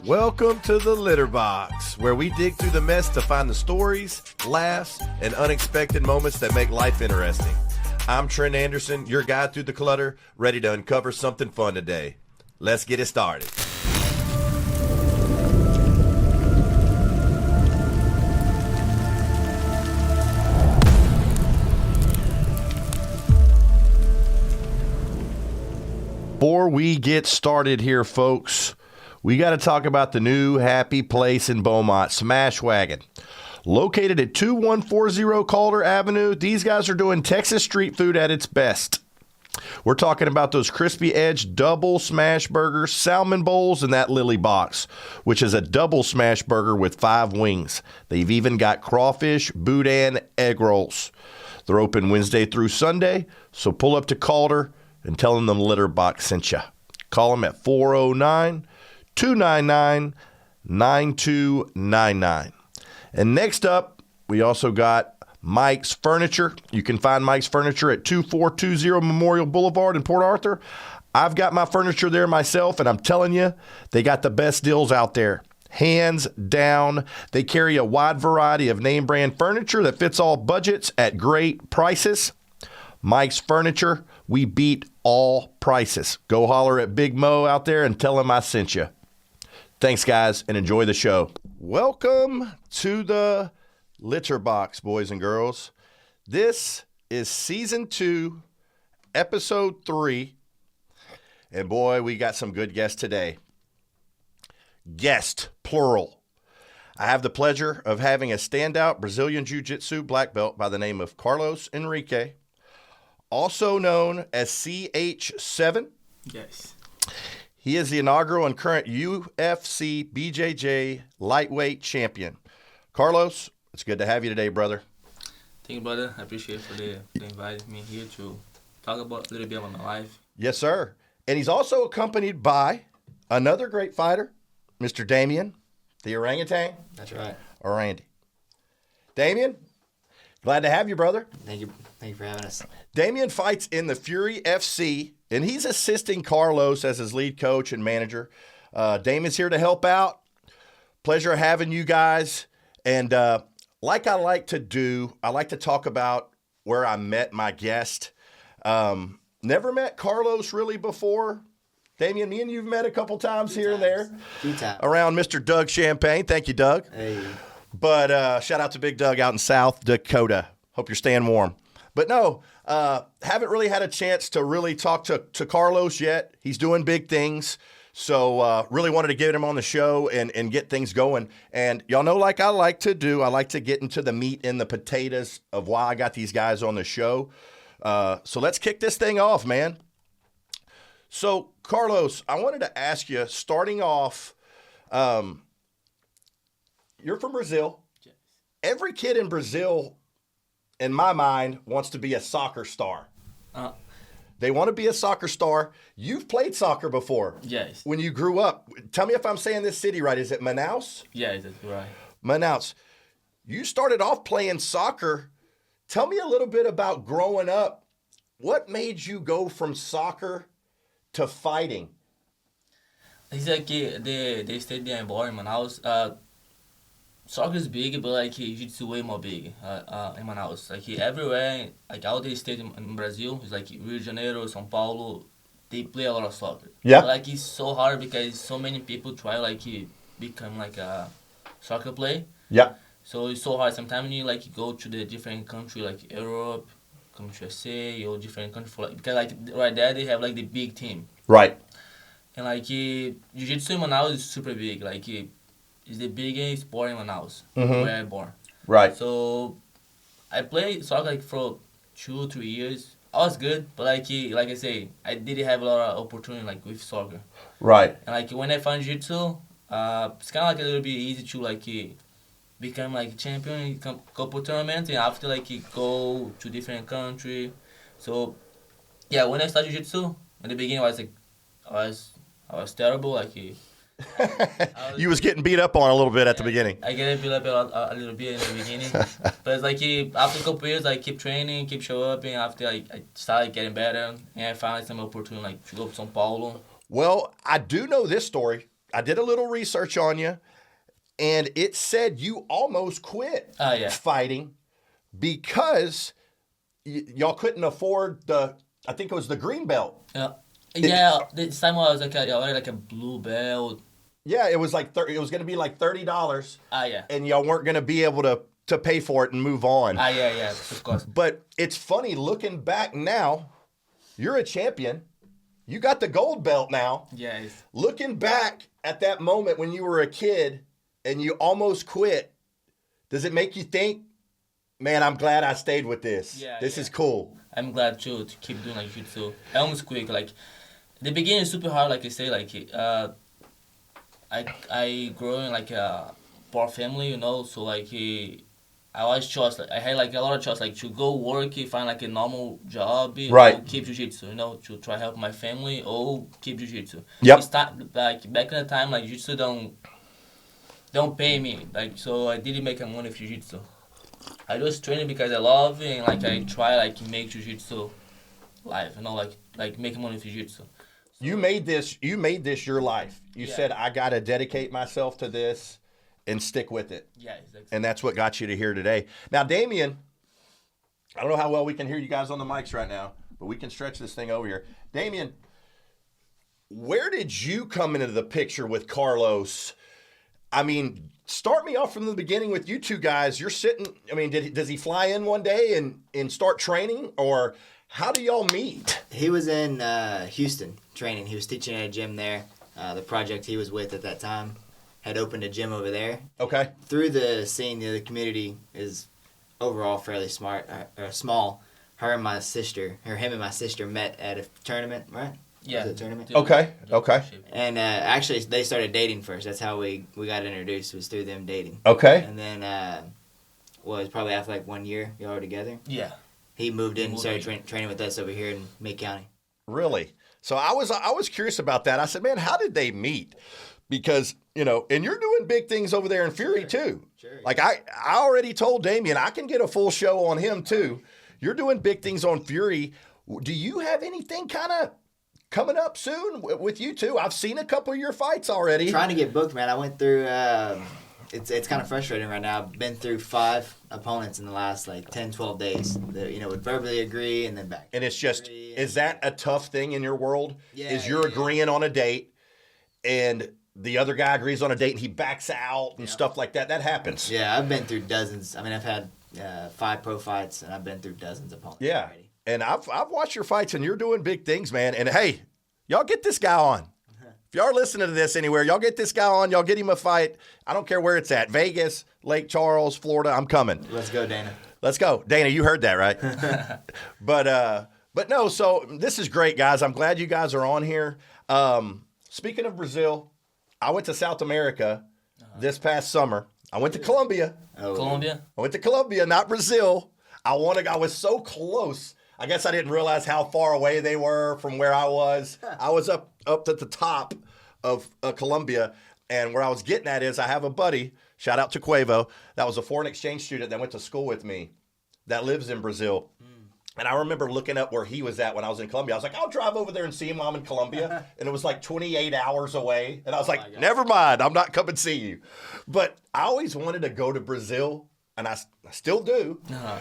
Welcome to the Litterbox, where we dig through the mess to find the stories, laughs, and unexpected moments that make life interesting. I'm Trent Anderson, your guide through the clutter, ready to uncover something fun today. Let's get it started. Before we get started here, folks, we got to talk about the new happy place in Beaumont, Smash Wagon. Located at 2140 Calder Avenue, these guys are doing Texas street food at its best. We're talking about those crispy edge double smash burgers, salmon bowls, and that Lily box, which is a double smash burger with 5 wings. They've even got crawfish, boudin, egg rolls. They're open Wednesday through Sunday, so pull up to Calder and tell them the Litterbox sent you. Call them at 409-299-9299. And next up, we also got Mike's Furniture. You can find Mike's Furniture at 2420 Memorial Boulevard in Port Arthur. I've got my furniture there myself, and I'm telling you, they got the best deals out there. Hands down. They carry a wide variety of name brand furniture that fits all budgets at great prices. Mike's Furniture, we beat all prices. Go holler at Big Mo out there and tell him I sent you. Thanks, guys, and enjoy the show. Welcome to the Litterbox, boys and girls. This is Season 2, Episode 3. And boy, we got some good guests today. Guest, plural. I have the pleasure of having a standout Brazilian Jiu-Jitsu black belt by the name of Carlos Henrique, also known as CH7. Yes. He is the inaugural and current UFC BJJ Lightweight Champion. Carlos, it's good to have you today, brother. Thank you, brother. I appreciate for the inviting me here to talk about a little bit about my life. Yes, sir. And he's also accompanied by another great fighter, Mr. Damion, the Orangutan. That's right. Oranday. Damion, glad to have you, brother. Thank you for having us. Damion fights in the Fury FC, and he's assisting Carlos as his lead coach and manager. Damon's here to help out. Pleasure having you guys. And like I like to do, I like to talk about where I met my guest. Never met Carlos really before. Damion, me and you've met a couple times here and there. A few times. Around Mr. Doug Champagne. Thank you, Doug. Hey. But shout out to Big Doug out in South Dakota. Hope you're staying warm. But no, haven't really had a chance to really talk to Carlos yet. He's doing big things. So really wanted to get him on the show and get things going. And y'all know, like I like to do, I like to get into the meat and the potatoes of why I got these guys on the show. So let's kick this thing off, man. So, Carlos, I wanted to ask you, starting off, you're from Brazil. Yes. Every kid in Brazil, in my mind, wants to be a soccer star. They want to be a soccer star. You've played soccer before. Yes. When you grew up. Tell me if I'm saying this city right. Is it Manaus? Yes, that's right. Manaus. You started off playing soccer. Tell me a little bit about growing up. What made you go from soccer to fighting? It's like the state that I'm born in Manaus. Soccer is big, but like Jiu-Jitsu way more big in Manaus. Like everywhere, like all the states in Brazil, it's like Rio de Janeiro, São Paulo, they play a lot of soccer. Yeah. But, like it's so hard because so many people try like become like a soccer player. Yeah. So it's so hard. Sometimes you like go to the different country like Europe, come to USA or different country for like because like right there they have like the big team. Right. And like Jiu-Jitsu in Manaus is super big. Like it's the biggest sport in Manaus where I born. Right. So I played soccer like for 2 or 3 years. I was good, but like I say, I didn't have a lot of opportunity like with soccer. Right. And like when I found Jiu-Jitsu, it's kind of like a little bit easy to like become like champion in couple tournaments and after like go to different country. So yeah, when I started Jiu-Jitsu, in the beginning I was terrible. Like You was getting beat up on a little bit at the beginning. I get beat up a little bit in the beginning, but it's like after a couple years, I keep training, keep showing up, and after I started getting better, and I found some opportunity like to go to São Paulo. Well, I do know this story. I did a little research on you, and it said you almost quit fighting because y'all couldn't afford I think it was the green belt. This time I was like a blue belt. Yeah, it was like it was going to be like $30. Yeah. And y'all weren't going to be able to pay for it and move on. Yeah, of course. But it's funny looking back now. You're a champion. You got the gold belt now. Yes. Looking back at that moment when you were a kid and you almost quit, does it make you think, man, I'm glad I stayed with this. This is cool. I'm glad too to keep doing like jiu-jitsu. I almost quit. Like the beginning is super hard. Like I say, like I grew in like a poor family, you know. So like I always chose. Like, I had like a lot of choice, like to go work, find like a normal job, right? Or keep jiu-jitsu, you know, to try help my family or keep jiu-jitsu. Yep. Like back in the time, like jiu-jitsu don't pay me, like so I didn't make money with jiu-jitsu. I just train because I love it and like I try like make jiu-jitsu life, you know, like making money with jiu-jitsu. So, you made this your life. You said I gotta dedicate myself to this and stick with it. Yeah, exactly. And that's what got you to here today. Now, Damion, I don't know how well we can hear you guys on the mics right now, but we can stretch this thing over here. Damion, where did you come into the picture with Carlos? I mean, start me off from the beginning with you two guys. You're sitting, I mean, does he fly in one day and start training, or how do y'all meet? He was in Houston training. He was teaching at a gym there. The project he was with at that time had opened a gym over there. Okay. Through the scene, the community is overall fairly small. Him and my sister met at a tournament, right? Yeah. Was it a tournament? Okay. And actually, they started dating first. That's how we got introduced, was through them dating. Okay. And then, it was probably after like 1 year, y'all were together. Yeah. He moved in and started training with us over here in Meade County. Really? So I was curious about that. I said, man, how did they meet? Because, you know, and you're doing big things over there in Fury too. Sure. Like I already told Damion, I can get a full show on him too. You're doing big things on Fury. Do you have anything kind of coming up soon with you two? I've seen a couple of your fights already. I'm trying to get booked, man. I went through, it's kind of frustrating right now. I've been through 5 opponents in the last like 10, 12 days that, you know, would verbally agree and then back. And it's just, is that a tough thing in your world? Yeah. Is you're agreeing on a date and the other guy agrees on a date and he backs out and stuff like that? That happens. Yeah, I've been through dozens. I mean, I've had 5 pro fights and I've been through dozens of opponents already. And I've watched your fights, and you're doing big things, man. And, hey, y'all get this guy on. If y'all are listening to this anywhere, y'all get this guy on. Y'all get him a fight. I don't care where it's at. Vegas, Lake Charles, Florida. I'm coming. Let's go, Dana. Let's go. Dana, you heard that, right? But no, so this is great, guys. I'm glad you guys are on here. Speaking of Brazil, I went to South America this past summer. I went to Colombia. Colombia? I went to Colombia, not Brazil. I was so close. I guess I didn't realize how far away they were from where I was. I was up at the top of Colombia, and where I was getting at is I have a buddy, shout out to Quavo, that was a foreign exchange student that went to school with me that lives in Brazil. And I remember looking up where he was at when I was in Colombia. I was like, I'll drive over there and see him while I'm in Colombia. And it was like 28 hours away. And I was like, never mind, I'm not coming to see you. But I always wanted to go to Brazil, and I still do. I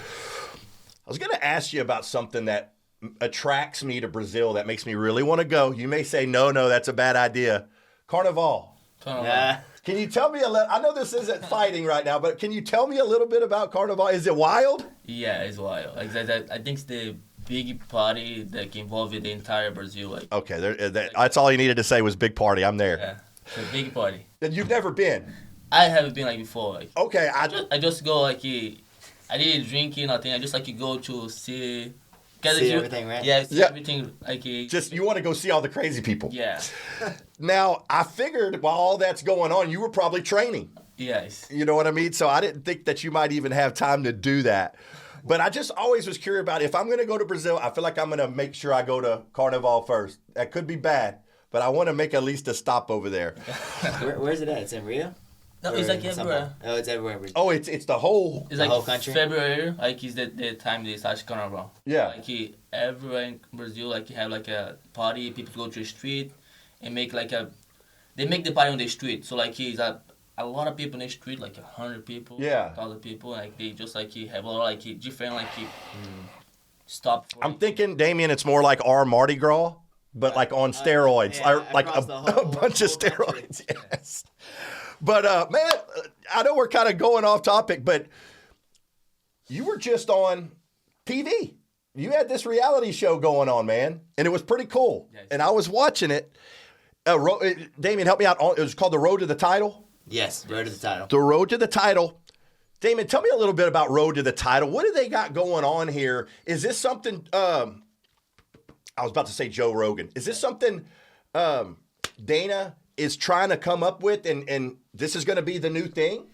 was going to ask you about something that attracts me to Brazil that makes me really want to go. You may say, no, that's a bad idea. Carnival. Yeah. Can you tell me I know this isn't fighting right now, but can you tell me a little bit about Carnival? Is it wild? Yeah, it's wild. Like I think it's the big party that can involve the entire Brazil. Like, okay, that's all you needed to say was big party. I'm there. Yeah, it's a big party. And you've never been? I haven't been like before. Like, okay, I just go like I didn't drink nothing. I just like go to see. See everything, right? Yeah, see everything. Like just you want to go see all the crazy people. Yeah. Now I figured while all that's going on, you were probably training. Yes. You know what I mean? So I didn't think that you might even have time to do that. But I just always was curious about if I'm going to go to Brazil, I feel like I'm going to make sure I go to Carnival first. That could be bad, but I want to make at least a stop over there. Where's it at? It's in Rio? No, it's like everywhere. Oh, it's everywhere. Oh, it's the whole. It's like whole country. February, like is the time they start Carnival. Yeah. Like everywhere in Brazil, like you have like a party. People go to the street and make like a they make the party on the street. So like he's a lot of people in the street, like 100 people, Yeah. 1,000 people. Like they just like have a lot like different like stop. For, I'm thinking, Damion, it's more like our Mardi Gras, but like on steroids, yeah, like across the whole- a bunch of whole steroids. country. Yes. But man, I know we're kind of going off topic, but you were just on TV. You had this reality show going on, man, and it was pretty cool. Yes. And I was watching it. Damion, help me out. It was called The Road to the Title. Yes, road to the title. The Road to the Title. Damion, tell me a little bit about Road to the Title. What do they got going on here? Is this something, I was about to say Joe Rogan. Is this something Dana is trying to come up with and this is going to be the new thing?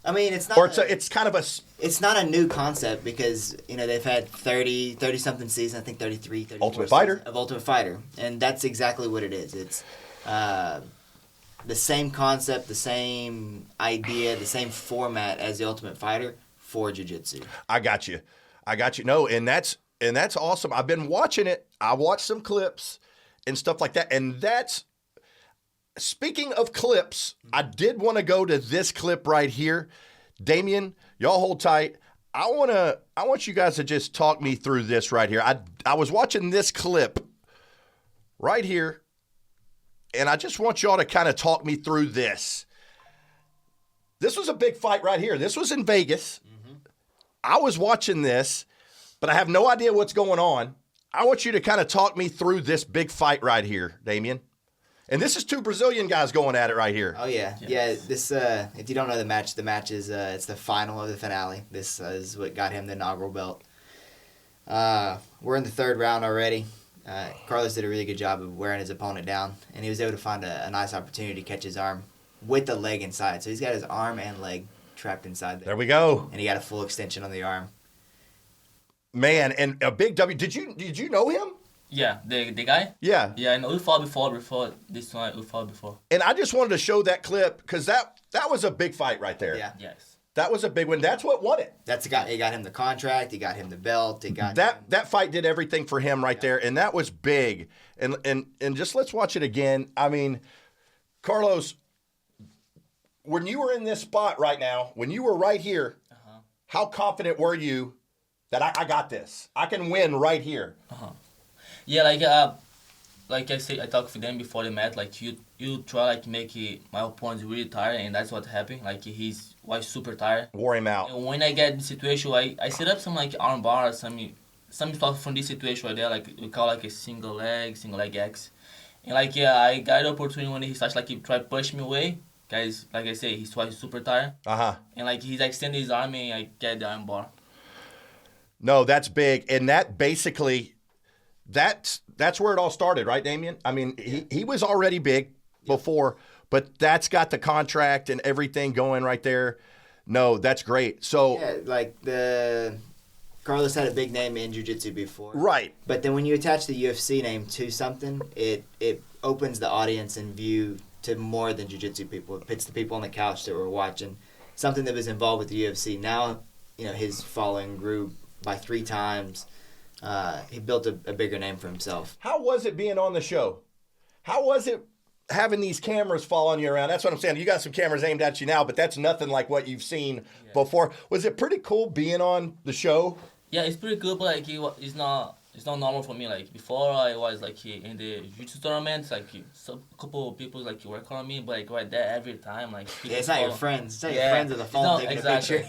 I mean, it's not. Or it's kind of a... It's not a new concept because, they've had 30-something seasons, I think 33, 34 Ultimate Fighter. seasons of Ultimate Fighter. And that's exactly what it is. It's the same concept, the same idea, the same format as the Ultimate Fighter for Jiu-Jitsu. I got you. No, and that's awesome. I've been watching it. I watched some clips and stuff like that. And that's... Speaking of clips, I did want to go to this clip right here. Damion, y'all hold tight. I want you guys to just talk me through this right here. I was watching this clip right here, and I just want y'all to kind of talk me through this. This was a big fight right here. This was in Vegas. Mm-hmm. I was watching this, but I have no idea what's going on. I want you to kind of talk me through this big fight right here, Damion. And this is two Brazilian guys going at it right here. Oh, yeah. Yes. Yeah, this, if you don't know the match is, it's the final of the finale. This is what got him the inaugural belt. We're in the third round already. Carlos did a really good job of wearing his opponent down, and he was able to find a nice opportunity to catch his arm with the leg inside. So he's got his arm and leg trapped inside there. There we go. And he got a full extension on the arm. Man, and a big W. Did you know him? Yeah, the guy. Yeah. Yeah, I know. We fought before this one. We fought before. And I just wanted to show that clip because that was a big fight right there. Yeah. Yes. That was a big one. That's what won it. That's the guy. It got him the contract. It got him the belt. It got him. That fight did everything for him right there, and that was big. And just let's watch it again. I mean, Carlos, when you were in this spot right now, when you were right here, how confident were you that I got this? I can win right here. Yeah, like I say, I talked with them before the match. Like you try like make my opponent really tired, and that's what happened. Like was super tired. Wore him out. And when I get in the situation, I set up some like arm bars, some stuff from this situation right there. Like we call like a single leg X. And like I got the opportunity when he starts like he tried to push me away. Guys, like I say, he's super tired. And like he's extended his arm and I get the arm bar. No, that's big, and that basically. That's where it all started, right, Damion? I mean, he was already big before, but that's got the contract and everything going right there. No, that's great. So Yeah, like Carlos had a big name in Jiu-Jitsu before. right. But then when you attach the UFC name to something, it opens the audience and view to more than Jiu-Jitsu people. It puts the people on the couch that were watching something that was involved with the UFC. Now, his following grew by 3 times. He built a bigger name for himself. How was it being on the show? How was it having these cameras following you around? That's what I'm saying. You got some cameras aimed at you now, but that's nothing like what you've seen before. Was it pretty cool being on the show? Yeah, it's pretty good, but like it's not normal for me. Like before, I was like in the jiu-jitsu tournaments, like a couple of people like work on me, but like right there every time, like It's not your friends. It's not your friends on the phone taking a picture.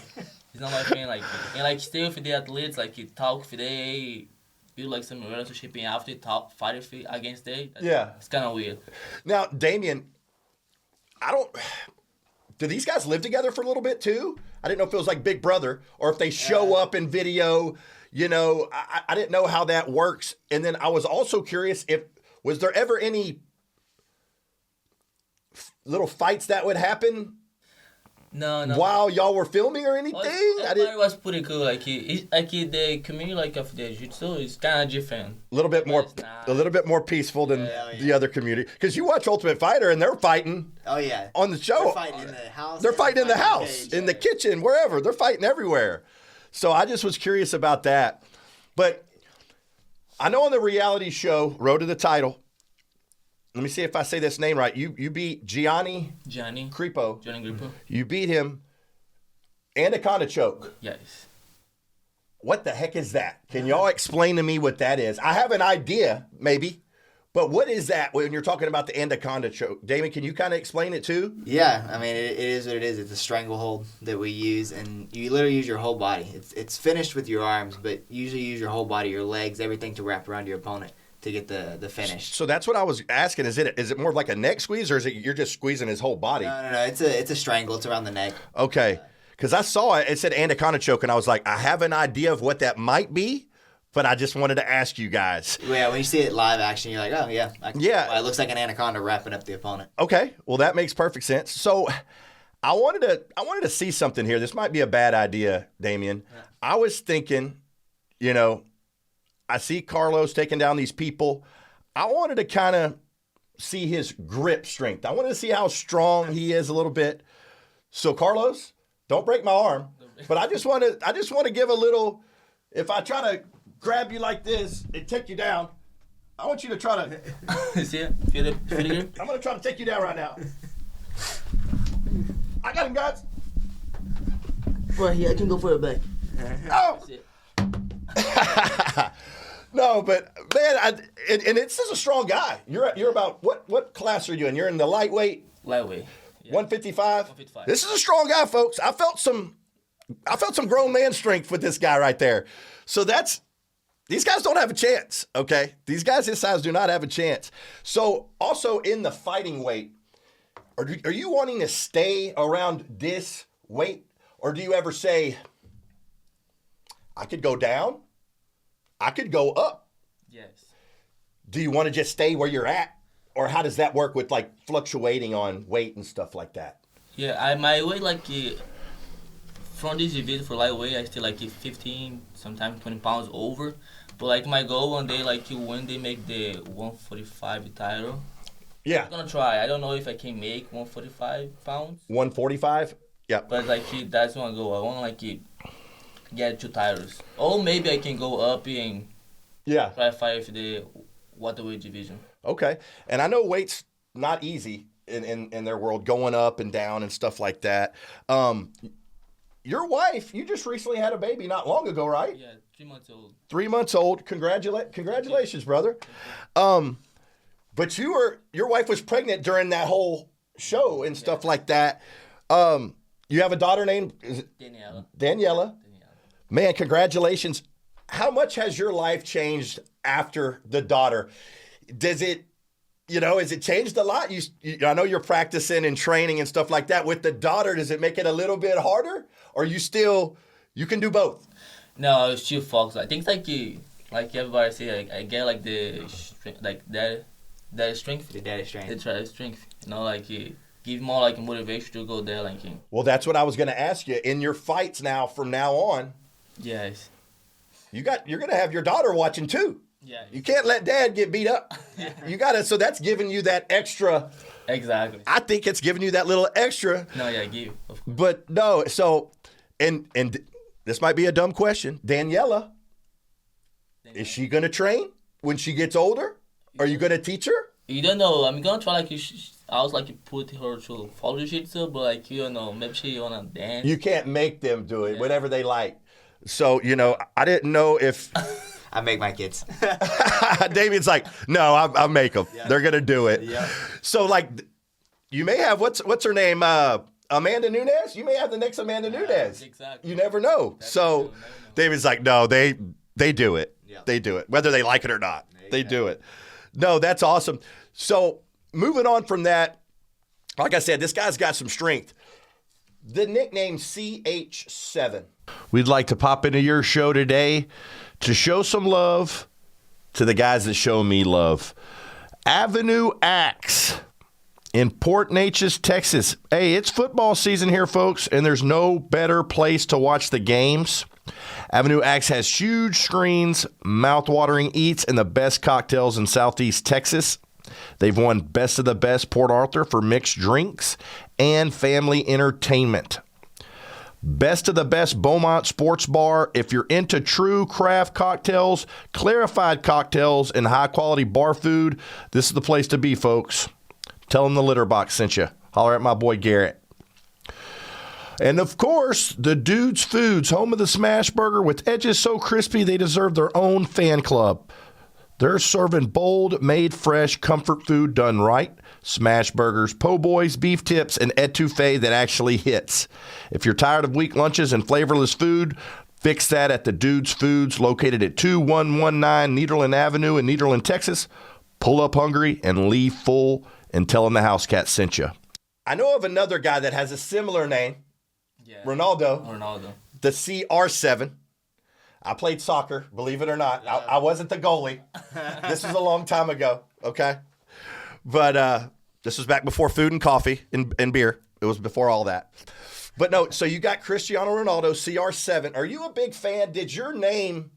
It's not my friend, like, and like stay with the athletes, like you talk with they, build like some relationship and after fight against they. Yeah. It's kind of weird. Now, Damion, do these guys live together for a little bit too? I didn't know if it was like Big Brother or if they show up in video, I didn't know how that works. And then I was also curious was there ever any little fights that would happen? No. While y'all were filming or anything? It was pretty cool. Like the community like of the jiu-jitsu is kind of different. A little bit more peaceful than the other community. Because you watch Ultimate Fighter and they're fighting. Oh yeah. On the show. They're fighting in the house. They're fighting in the house, in the kitchen, wherever. They're fighting everywhere. So I just was curious about that. But I know on the reality show, Road to the Title, let me see if I say this name right. You beat Gianni Creepo. You beat him. Anaconda Choke. Yes. What the heck is that? Can y'all explain to me what that is? I have an idea, maybe. But what is that when you're talking about the Anaconda Choke? Damion, can you kind of explain it too? Yeah, I mean, it is what it is. It's a stranglehold that we use, and you literally use your whole body. It's finished with your arms, but usually use your whole body, your legs, everything to wrap around your opponent to get the finish. So that's what I was asking. Is it more like a neck squeeze, or is it you're just squeezing his whole body? No. It's a strangle. It's around the neck. Okay. Because I saw it. It said Anaconda Choke, and I was like, I have an idea of what that might be. But I just wanted to ask you guys. Yeah, when you see it live action, you're like, oh, yeah. Yeah. It looks like an anaconda wrapping up the opponent. Okay. Well, that makes perfect sense. So I wanted to see something here. This might be a bad idea, Damion. Yeah. I was thinking, I see Carlos taking down these people. I wanted to kind of see his grip strength. I wanted to see how strong he is a little bit. So, Carlos, don't break my arm. But I just want to give a little, if I try to grab you like this and take you down, I want you to try to. See it? Feel it here? I'm going to try to take you down right now. I got him, guys. Right here, I can go for it back. Oh! No, but man, and this is a strong guy. You're about what class are you in? You're in the lightweight. Lightweight. Yeah. 155. 155. This is a strong guy, folks. I felt some grown man strength with this guy right there. So these guys don't have a chance, okay? These guys this size do not have a chance. So also in the fighting weight, are you wanting to stay around this weight? Or do you ever say, I could go down, I could go up? Yes. Do you want to just stay where you're at? Or how does that work with like fluctuating on weight and stuff like that? Yeah, my weight from this division for lightweight, I stay 15, sometimes 20 pounds over. But my goal one day, when they make the 145 title, yeah, I'm gonna try. I don't know if I can make 145 pounds. 145? Yeah. But that's my goal. I want to get 2 titles. Or maybe I can go up and try to fight for the welterweight division. Okay. And I know weight's not easy in their world, going up and down and stuff like that. Your wife, you just recently had a baby not long ago, right? Yeah, 3 months old. 3 months old. Congratulations, brother. But your wife was pregnant during that whole show and stuff like that. You have a daughter named Daniela. Man, congratulations. How much has your life changed after the daughter? Does it, has it changed a lot? I know you're practicing and training and stuff like that. With the daughter, does it make it a little bit harder? Or you can do both? No, I was still focused. I think like everybody say, I get the strength, that strength. The daddy strength. The daddy strength. Give more motivation to go there. Well, that's what I was going to ask you. In your fights now, from now on. Yes. You're going to have your daughter watching too. Yeah. You can't let dad get beat up. You got to, so that's giving you that extra. Exactly. I think it's giving you that little extra. No, yeah, give. But no, so, and this might be a dumb question. Daniela, is she going to train when she gets older? Are you going to teach her? You don't know. I'm going to try I was put her to follow Jiu-Jitsu, but maybe she want to dance. You can't make them do it, whatever they like. So, I didn't know if. I make my kids. David's like, no, I make them. Yeah. They're going to do it. Yeah. So, you may have, what's her name? Amanda Nunes? You may have the next Amanda Nunes. Exactly. You never know. So, David's like, no, they do it. Yeah. They do it. Whether they like it or not, they do it. No, that's awesome. So, moving on from that, like I said, this guy's got some strength. The nickname CH7. We'd like to pop into your show today to show some love to the guys that show me love. Avenue Axe in Port Neches, Texas. Hey, it's football season here, folks, and there's no better place to watch the games. Avenue Axe has huge screens, mouth-watering eats, and the best cocktails in Southeast Texas. They've won Best of the Best Port Arthur for mixed drinks and family entertainment. Best of the best Beaumont Sports Bar. If you're into true craft cocktails, clarified cocktails, and high-quality bar food, this is the place to be, folks. Tell them the Litterbox sent you. Holler at my boy Garrett. And, of course, the Dude's Foods, home of the smash burger with edges so crispy they deserve their own fan club. They're serving bold, made fresh comfort food done right. Smash burgers, po' boys, beef tips, and etouffee that actually hits. If you're tired of weak lunches and flavorless food, fix that at the Dude's Foods, located at 2119 Nederland Avenue in Nederland, Texas. Pull up hungry and leave full, and tell them the house cat sent you. I know of another guy that has a similar name. Yeah. Ronaldo. The CR7. I played soccer, believe it or not. Yeah. I wasn't the goalie. This was a long time ago, okay? But this was back before food and coffee and beer. It was before all that. But no, so you got Cristiano Ronaldo, CR7. Are you a big fan? Did your nickname,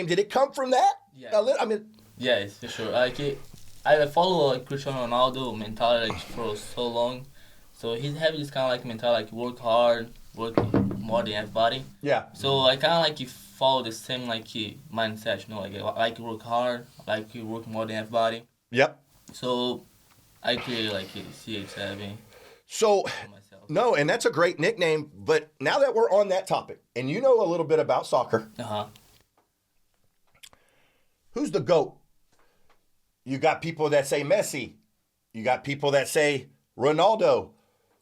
did it come from that? Yeah. I mean, Yes, for sure. I follow Cristiano Ronaldo mentality for so long. So he's having this kind of mentality, work hard, work more than everybody. yeah. So I kind of follow the same mindset, I like to work hard, I like to work more than everybody. Yep. So I created CH7 So, for myself. no, and that's a great nickname. But now that we're on that topic, and you know a little bit about soccer, who's the GOAT? You got people that say Messi. You got people that say Ronaldo.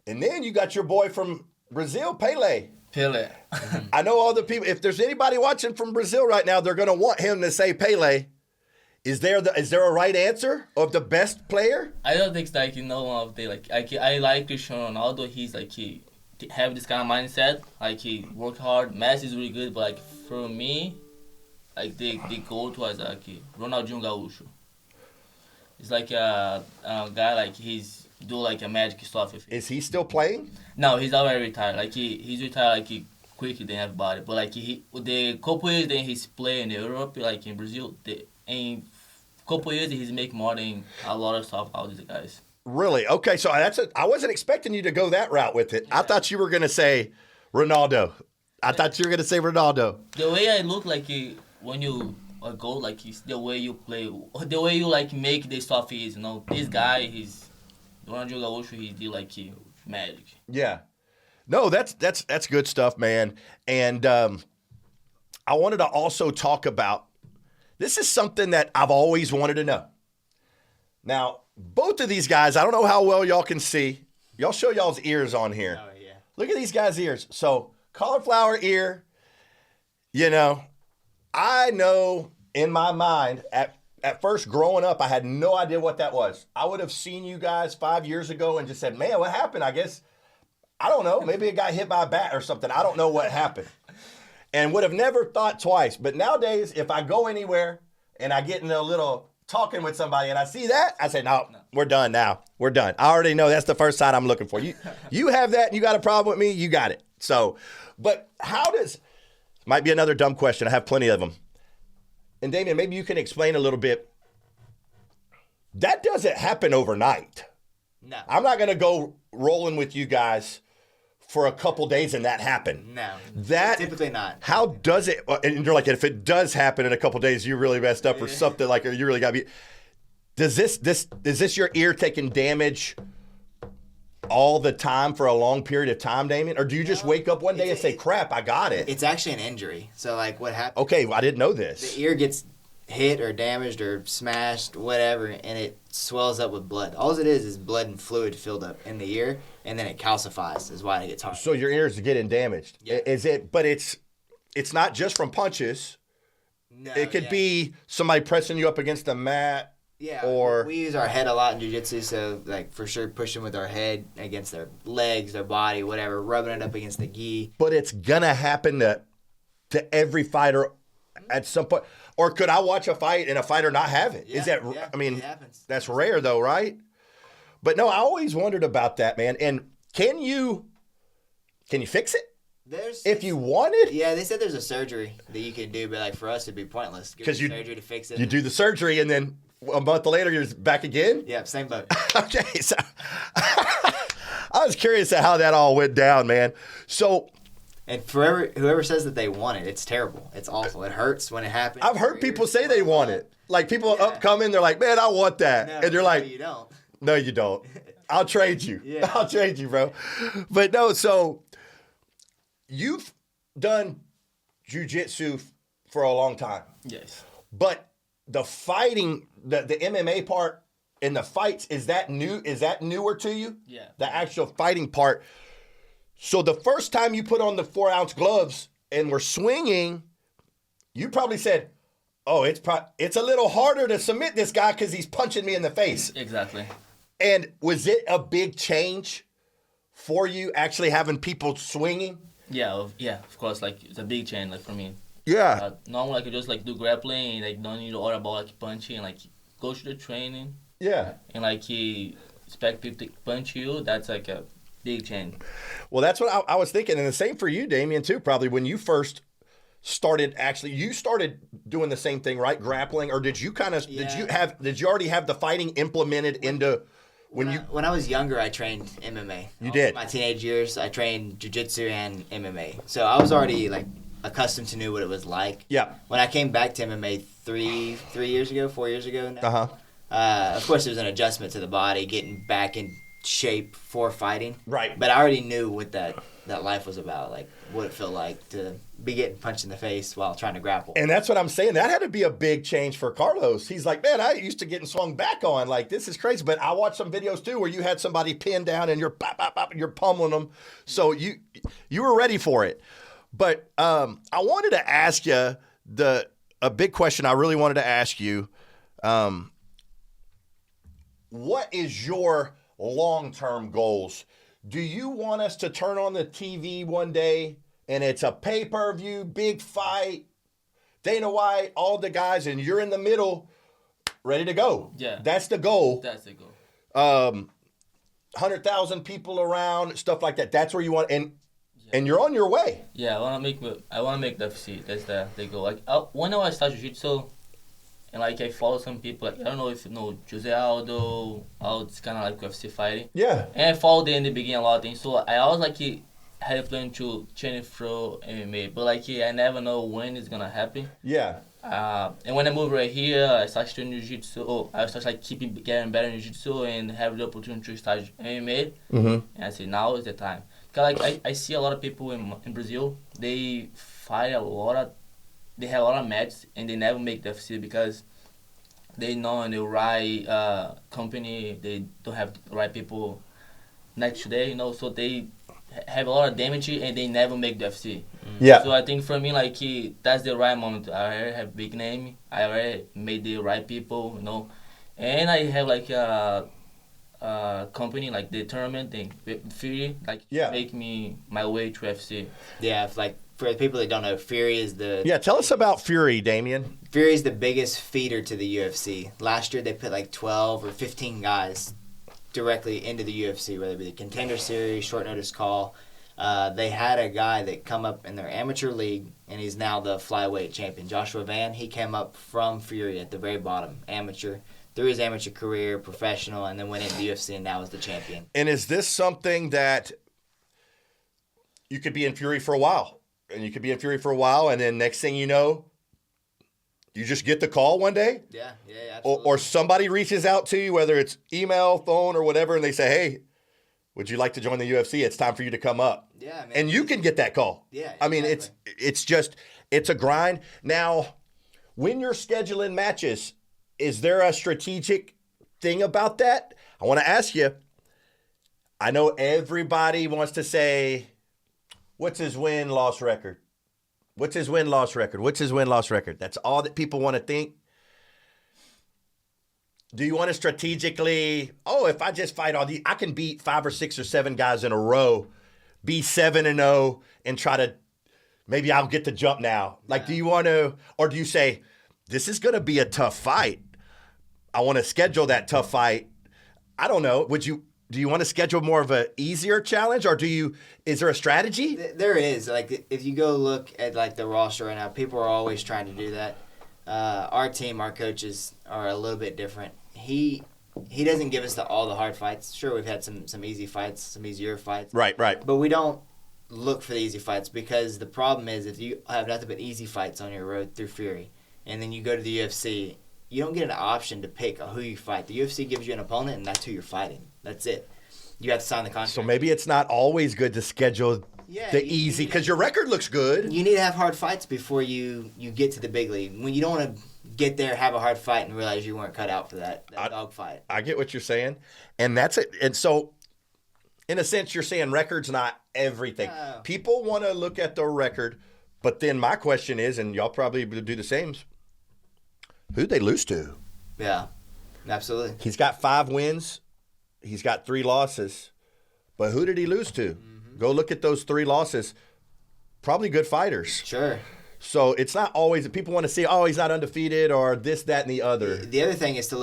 And then you got your boy from Brazil, Pele. I know all the people. If there's anybody watching from Brazil right now, they're going to want him to say Pele. Is there a right answer of the best player? I don't think one of the I like Cristiano Ronaldo. He's he have this kind of mindset. He work hard. Messi is really good, but for me, the goat was Ronaldinho Gaúcho. It's a guy he's do a magic stuff. Is he still playing? No, he's already retired. He's retired quicker than everybody. But the couple years that he's playing in Europe, in Brazil, in couple years he's making more than a lot of stuff out of these guys. Really? Okay, so I wasn't expecting you to go that route with it. Yeah. I thought you were going to say Ronaldo. I thought you were going to say Ronaldo. The way I look when you go the way you play, the way you make the stuff is this guy he's Ronaldinho Gaúcho, he did magic. Yeah. No, that's good stuff, man. And I wanted to also talk about, this is something that I've always wanted to know. Now, both of these guys, I don't know how well y'all can see. Y'all show y'all's ears on here. Oh, yeah. Look at these guys' ears. So, cauliflower ear, I know in my mind, at first growing up, I had no idea what that was. I would have seen you guys 5 years ago and just said, man, what happened? I guess, I don't know. Maybe it got hit by a bat or something. I don't know what happened. And would have never thought twice. But nowadays, if I go anywhere and I get in a little talking with somebody and I see that, I say, no, we're done now. We're done. I already know that's the first sign I'm looking for. You have that and you got a problem with me, you got it. So, but might be another dumb question. I have plenty of them. And Damion, maybe you can explain a little bit. That doesn't happen overnight. No. I'm not going to go rolling with you guys for a couple days and that happen. No. That typically not. How does it? And you're if it does happen in a couple days, you really messed up or something or you really got to be. Is this your ear taking damage all the time for a long period of time, Damion? Or do you just wake up one day and say, crap, I got it? It's actually an injury. So what happens? Okay, I didn't know this. The ear gets hit or damaged or smashed, whatever, and it swells up with blood. All it is blood and fluid filled up in the ear, and then it calcifies is why it gets hard. So your ears are getting damaged. Yeah. Is it? But it's not just from punches. No, It could be somebody pressing you up against the mat. Yeah, or we use our head a lot in jiu-jitsu, so for sure pushing with our head against their legs, their body, whatever, rubbing it up against the gi. But it's gonna happen to every fighter at some point. Or could I watch a fight and a fighter not have it? Yeah, Is that? yeah, I mean, it happens. That's rare though, right? But no, I always wondered about that, man. And can you fix it if you wanted? Yeah, they said there's a surgery that you can do, but for us it'd be pointless. Because you surgery to fix it. You do the surgery and then a month later you're back again. Yeah, same boat. Okay, so I was curious at how that all went down, man. So And forever, whoever says that they want it, it's terrible. It's awful. It hurts when it happens. I've heard people say they want it. Like people upcoming, they're like, man, I want that. No, and you're like, you don't. No, you don't. I'll trade you. Yeah. I'll trade you, bro. But no, so you've done jiu-jitsu for a long time. Yes. But the fighting, the MMA part and the fights, is that new? Is that newer to you? Yeah. The actual fighting part. So the first time you put on the 4-ounce gloves and were swinging, you probably said, oh, it's a little harder to submit this guy because he's punching me in the face. Exactly. And was it a big change for you actually having people swinging? Yeah, of course. Like, it's a big change, like, for me. Yeah. Normally, I could just, like, do grappling and, like, don't need to worry about, like, punching and, like, go to the training. Yeah. And, like, expect people to punch you. That's, like, a big change. Well, that's what I was thinking. And the same for you, Damion, too, probably when you first started doing the same thing, right? Grappling, or did you did you already have the fighting implemented into when I was younger, I trained MMA. You did. In my teenage years, I trained jiu-jitsu and MMA. So I was already like accustomed to know what it was like. Yeah. When I came back to MMA 4 years ago now. Uh-huh. Of course, it was an adjustment to the body, getting back in shape for fighting. Right. But I already knew what that life was about, like what it felt like to be getting punched in the face while trying to grapple. And that's what I'm saying. That had to be a big change for Carlos. He's like, man, I used to getting swung back on. Like, this is crazy. But I watched some videos too where you had somebody pinned down and you're pop, pop, pop, and you're pummeling them. So you were ready for it. But I wanted to ask you a big question I really wanted to ask you. What is your long-term goals? Do you want us to turn on the TV one day and it's a pay-per-view, big fight, Dana White, all the guys, and you're in the middle, ready to go? Yeah. That's the goal. That's the goal. 100,000 people around, stuff like that. That's where you want, and you're on your way. Yeah, I want to make the UFC. That's the goal. Like, when I started jiu-jitsu, and like I follow some people, like I don't know if you know Jose Aldo, it's kind of like UFC fighting. Yeah. And I followed in the beginning a lot of things. So I always like had a plan to change through MMA, but like I never know when it's gonna happen. Yeah. And when I moved right here, I started training jiu-jitsu. I started like getting better in jiu-jitsu and have the opportunity to start MMA. Mm-hmm. And I said now is the time. Cause like I see a lot of people in Brazil, they fight they have a lot of matches and they never make the UFC because they know in the right company, they don't have the right people next to them, so they have a lot of damage and they never make the UFC. Yeah. So I think for me, like, that's the right moment. I already have big name. I already made the right people, and I have like a company, like the tournament thing, Fury, like make me my way to UFC. Yeah, like for the people that don't know, Fury is tell us about Fury, Damion. Fury is the biggest feeder to the UFC. Last year they put like 12 or 15 guys directly into the UFC, whether it be the Contender Series, short notice call. They had a guy that come up in their amateur league, and he's now the flyweight champion. Joshua Van, he came up from Fury at the very bottom, amateur, through his amateur career, professional, and then went into the UFC, and now is the champion. And is this something that you could be in Fury for a while? And you could be in Fury for a while, and then next thing you know, you just get the call one day? Yeah, absolutely. Or somebody reaches out to you, whether it's email, phone, or whatever, and they say, hey, would you like to join the UFC? It's time for you to come up. Yeah, man. And you can get that call. Yeah, I mean, exactly. it's a grind. Now, when you're scheduling matches, is there a strategic thing about that? I want to ask you, I know everybody wants to say, what's his win-loss record? What's his win-loss record? What's his win-loss record? That's all that people want to think. Do you want to strategically, if I just fight all these, I can beat 5 or 6 or 7 guys in a row, be 7-0, and try to, maybe I'll get the jump now. Like, do you want to, or do you say, this is going to be a tough fight. I want to schedule that tough fight. I don't know. Do you want to schedule more of an easier challenge, or is there a strategy? There is. Like, if you go look at like the roster right now, people are always trying to do that. Our team, our coaches are a little bit different. He doesn't give us all the hard fights. Sure, we've had some easy fights, some easier fights. Right. But we don't look for the easy fights, because the problem is if you have nothing but easy fights on your road through Fury, and then you go to the UFC, you don't get an option to pick who you fight. The UFC gives you an opponent, and that's who you're fighting. That's it. You have to sign the contract. So maybe it's not always good to schedule the easy, because your record looks good. You need to have hard fights before you get to the big league. When you don't want to get there, have a hard fight, and realize you weren't cut out for that dog fight. I get what you're saying, and that's it. And so, in a sense, you're saying record's not everything. No. People want to look at the record, but then my question is, and y'all probably do the same, who'd they lose to? Yeah, absolutely. He's got 5 wins. He's got 3 losses. But who did he lose to? Mm-hmm. Go look at those 3 losses. Probably good fighters. Sure. So it's not always that people want to see, oh, he's not undefeated or this, that, and the other. The other thing is to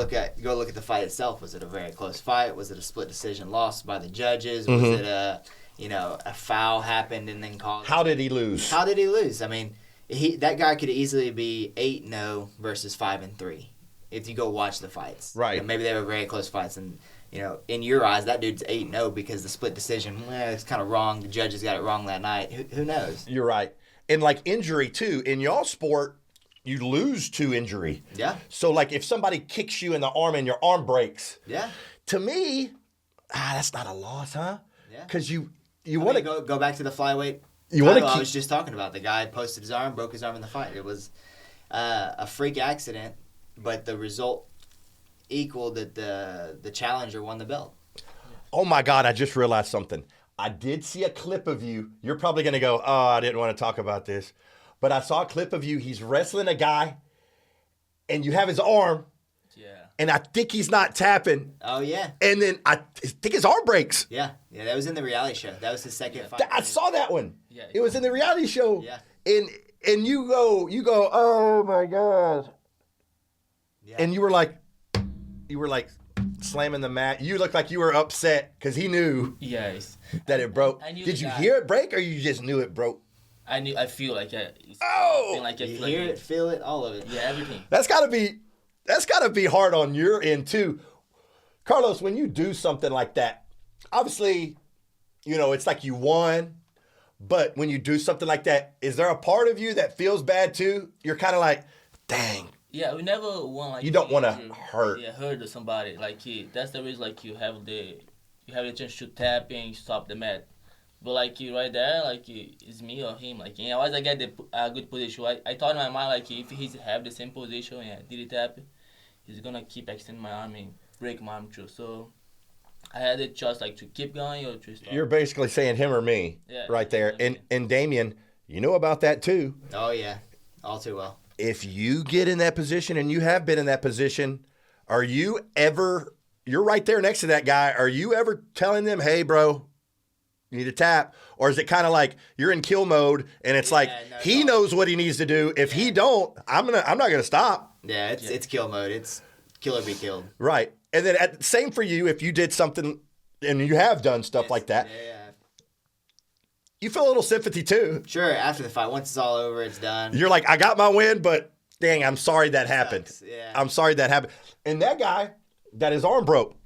go look at the fight itself. Was it a very close fight? Was it a split decision lost by the judges? Was it a foul happened and then called? How did he lose? How did he lose? I mean, that guy could easily be 8-0 versus 5-3 if you go watch the fights. Right. Maybe they were very close fights, and in your eyes, that dude's 8-0 because the split decision, it's kind of wrong. The judges got it wrong that night. Who knows? You're right. And like injury too, in y'all sport, you lose to injury. Yeah. So like if somebody kicks you in the arm and your arm breaks. Yeah. To me, that's not a loss, huh? Yeah. Because you want to go back to the flyweight. You want to I was just talking about the guy posted his arm, broke his arm in the fight. It was a freak accident, but the result equaled that the challenger won the belt. Oh my God! I just realized something. I did see a clip of you. You're probably going to go, oh, I didn't want to talk about this. But I saw a clip of you. He's wrestling a guy, and you have his arm. Yeah. And I think he's not tapping. Oh, yeah. And then I think his arm breaks. Yeah. Yeah, that was in the reality show. That was his second fight. I saw that one. Yeah. It was in the reality show. Yeah. And you go, oh, my God. Yeah. And you were like slamming the mat. You looked like you were upset because he knew Yes. that it broke. I knew Did the you guy. hear it break or you just knew it broke? I feel like Oh! like I You feel hear like it, feel it, all of it. Yeah, everything. That's gotta be hard on your end too. Carlos, when you do something like that, obviously, it's like you won, but when you do something like that, is there a part of you that feels bad too? You're kind of like, dang. Yeah, we never want like You don't want to injure- hurt. Yeah, hurt somebody. Like that's the reason like you have the chance to tap and stop the mat. But like right there, like it's me or him. Like once I get the good position, I thought in my mind like if he's have the same position and I did it tap, he's gonna keep extending my arm and break my arm too. So I had the choice like to keep going or to stop. You're basically saying him or me, Yeah, right there. yeah. And Damion, you know about that too. Oh, yeah. All too well. If you get in that position, and you have been in that position, are you ever? You're right there next to that guy. Are you ever telling them, "Hey, bro, you need to tap," or is it kind of like you're in kill mode and it's like no, he knows what he needs to do? If he don't, I'm not gonna stop. Yeah, it's kill mode. It's kill or be killed. Right. And then same for you. If you did something, and you have done stuff like that, Yeah. you feel a little sympathy too. Sure, after the fight, once it's all over, it's done. You're like, I got my win, but dang, I'm sorry that happened. Sucks, yeah. I'm sorry that happened. And that guy that his arm broke,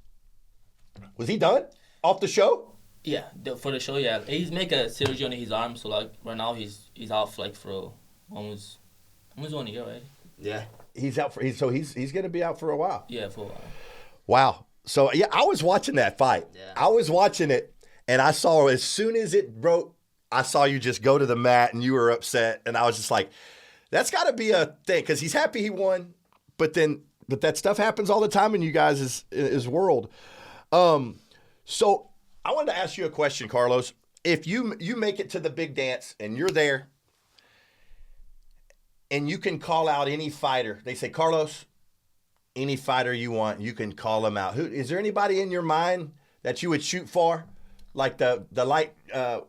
was he done off the show? Yeah, for the show, yeah. He's make a surgery on his arm, so like right now he's off like for almost 1 year, right? Yeah. He's out for he's going to be out for a while. Yeah, for a while. Wow. So yeah, I was watching that fight. Yeah. I was watching it, and I saw as soon as it broke, I saw you just go to the mat, and you were upset, and I was just like, that's got to be a thing because he's happy he won, but that stuff happens all the time in you guys' world. So I wanted to ask you a question, Carlos. If you make it to the big dance and you're there, and you can call out any fighter, they say, Carlos, any fighter you want, you can call him out. Who is there anybody in your mind that you would shoot for? Like the light,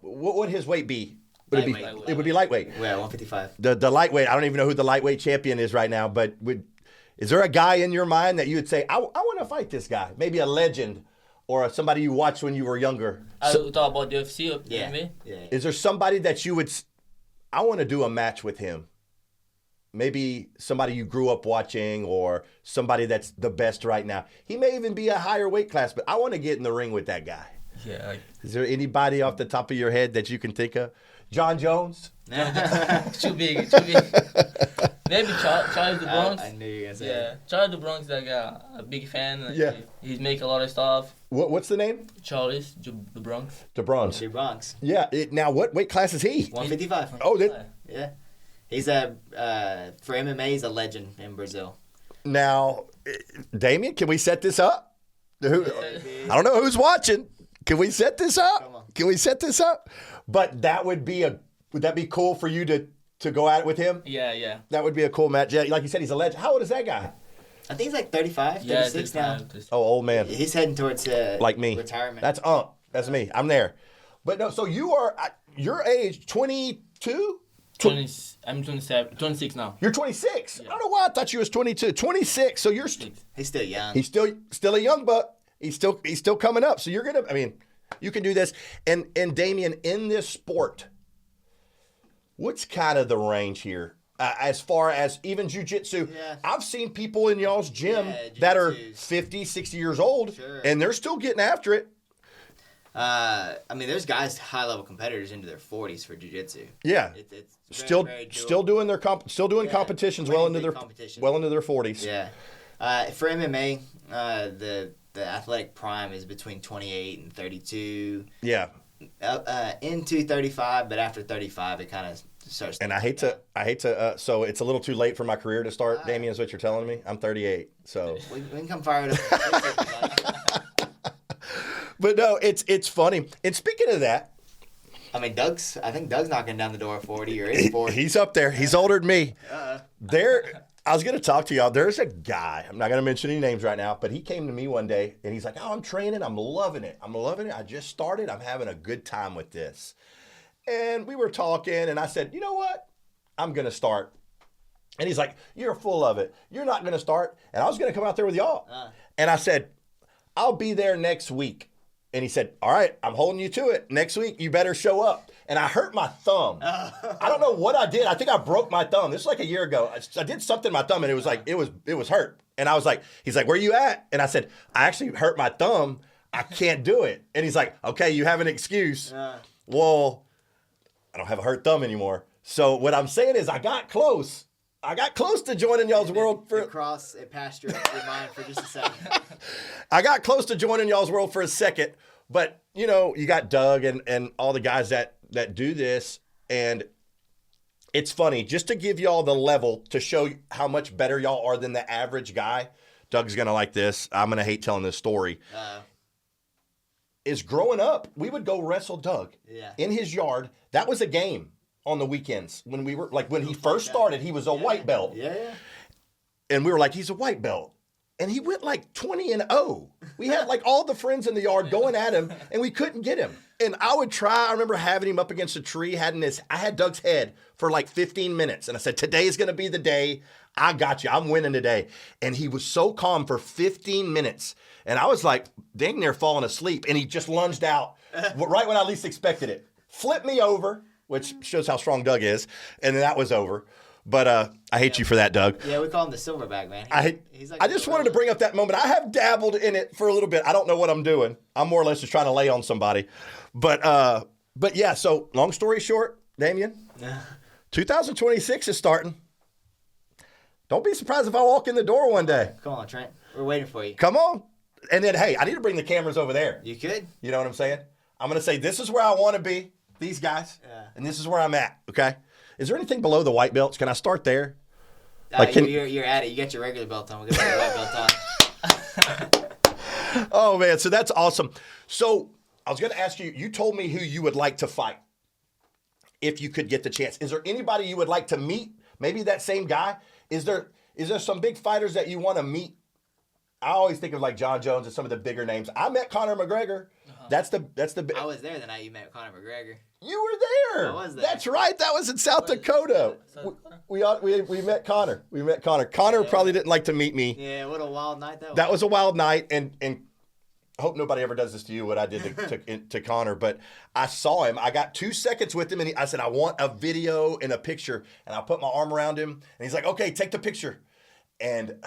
what would his weight be? Would Lightweight. it be lightweight? Yeah, 155. The lightweight. I don't even know who the lightweight champion is right now, but is there a guy in your mind that you would say, I want to fight this guy? Maybe a legend or somebody you watched when you were younger. I talk about the UFC or Yeah. MMA. Yeah. Is there somebody that you would? I want to do a match with him. Maybe somebody you grew up watching or somebody that's the best right now. He may even be a higher weight class, but I want to get in the ring with that guy. Yeah, like Is there anybody off the top of your head that you can think of? John Jones? too big. Maybe Charles the Bronx. I knew you were gonna say Yeah, that. Charles the Bronx, like a big fan. Like, Yeah. he's make a lot of stuff. What's the name? Charles the Bronx. DeBronze. New Bronx. Yeah. Now, what weight class is he? 155. Oh, that, Yeah. He's for MMA, he's a legend in Brazil. now, Damion, can we set this up? I don't know who's watching. Can we set this Come up? on. Can we set this up? But that would that be cool for you to go at it with him? Yeah. That would be a cool match. Yeah, like you said, he's a legend. How old is that guy? I think he's like 35, Yeah, 36 now. Oh, old man. He's heading towards Like me. retirement. That's That's me. I'm there. But no, so you are your age, 22? 20, I'm 27, 26 now. You're 26. Yeah. I don't know why I thought you was 22. 26. So you're He's still young. he's still a young buck. He's still coming up. So you're gonna. I mean, you can do this. And Damion, in this sport, what's kind of the range here? As far as even jiu-jitsu, Yeah. I've seen people in y'all's gym Yeah, that are jiu-jitsu's- 50, 60 years old, Sure. and they're still getting after it. I mean, there's guys, high-level competitors into their 40s for jiu-jitsu. Yeah, It's very, still very doable. still doing their Yeah, competitions winning well into big their competitions. well into their 40s. Yeah. For MMA, the athletic prime is between 28 and 32. Yeah. Into 35, but after 35, it kind of starts. And I hate to. So it's a little too late for my career to start. Damion, is what you're telling me. I'm 38, so. We can come fire it up. But no, it's funny. And speaking of that, I mean, I think Doug's knocking down the door at 40 or is 40. he's up there. He's older than me. Uh-uh. I was going to talk to y'all. There's a guy. I'm not going to mention any names right now, but he came to me one day and he's like, "Oh, I'm training. I'm loving it. I just started. I'm having a good time with this." And we were talking, and I said, "You know what? I'm going to start." And he's like, "You're full of it. You're not going to start." And I was going to come out there with y'all. And I said, "I'll be there next week." And he said, "All right, I'm holding you to it. Next week, you better show up." And I hurt my thumb. I don't know what I did. I think I broke my thumb. This was like a year ago. I did something to my thumb, and it was like, it was hurt. And I was like, he's like, "Where you at?" And I said, "I actually hurt my thumb. I can't do it." And he's like, "Okay, you have an excuse." Well, I don't have a hurt thumb anymore. So what I'm saying is I got close. I got close to joining y'all's world for It passed your mind for just a second. I got close to joining y'all's world for a second, but you know, you got Doug and all the guys that do this, and it's funny, just to give y'all the level to show how much better y'all are than the average guy. Doug's gonna like this. I'm gonna hate telling this story. Is growing up, we would go wrestle Doug in his yard. That was a game on the weekends when we were like, when he first started, he was a white belt. Yeah. And we were like, he's a white belt. And he went like 20-0. We had like all the friends in the yard going at him, and we couldn't get him. And I would try. I remember having him up against a tree. I had Doug's head for like 15 minutes. And I said, "Today's going to be the day. I got you. I'm winning today." And he was so calm for 15 minutes. And I was like, dang near falling asleep. And he just lunged out right when I least expected it. Flipped me over, which shows how strong Doug is. And then that was over. But I hate you for that, Doug. Yeah, we call him the silverback, man. He's like I just wanted to bring up that moment. I have dabbled in it for a little bit. I don't know what I'm doing. I'm more or less just trying to lay on somebody. But yeah, so long story short, Damion, 2026 is starting. Don't be surprised if I walk in the door one day. Come on, Trent. We're waiting for you. Come on. And then, hey, I need to bring the cameras over there. You could. You know what I'm saying? I'm going to say, this is where I want to be, these guys, and this is where I'm at, okay? Is there anything below the white belts? Can I start there? You're at it. You got your regular belt on. We'll get your white belt on. Oh, man, so that's awesome. So I was going to ask you, you told me who you would like to fight if you could get the chance. Is there anybody you would like to meet? Maybe that same guy? Is there some big fighters that you want to meet? I always think of like John Jones and some of the bigger names. I met Conor McGregor. That's the. I was there the night you met Conor McGregor. You were there. I was there. That's right. That was in South Dakota. We met Conor. We met Conor. Conor probably didn't like to meet me. Yeah, what a wild night that was. That was a wild night, and I hope nobody ever does this to you, what I did to Conor, but I saw him. I got 2 seconds with him, and I said, "I want a video and a picture." And I put my arm around him, and he's like, "Okay, take the picture." And